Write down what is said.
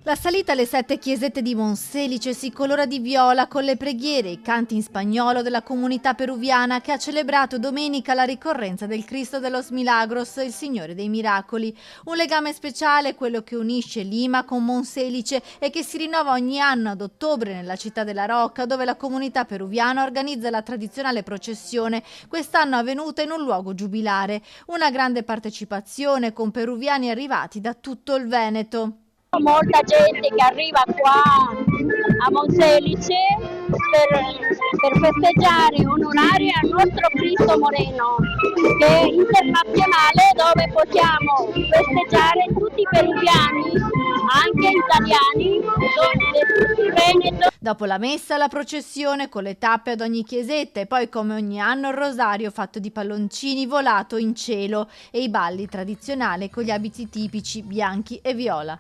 La salita alle 7 chiesette di Monselice si colora di viola con le preghiere e i canti in spagnolo della comunità peruviana che ha celebrato domenica la ricorrenza del Cristo de los Milagros, il Signore dei Miracoli. Un legame speciale, quello che unisce Lima con Monselice e che si rinnova ogni anno ad ottobre nella città della Rocca, dove la comunità peruviana organizza la tradizionale processione, quest'anno avvenuta in un luogo giubilare. Una grande partecipazione con peruviani arrivati da tutto il Veneto. Molta gente che arriva qua a Monselice per festeggiare, onorare al nostro Cristo Moreno, che è internazionale, dove possiamo festeggiare tutti i peruviani, anche italiani, e tutto il Veneto. Dopo la messa, la processione con le tappe ad ogni chiesetta e poi, come ogni anno, il rosario fatto di palloncini volato in cielo e i balli tradizionali con gli abiti tipici bianchi e viola.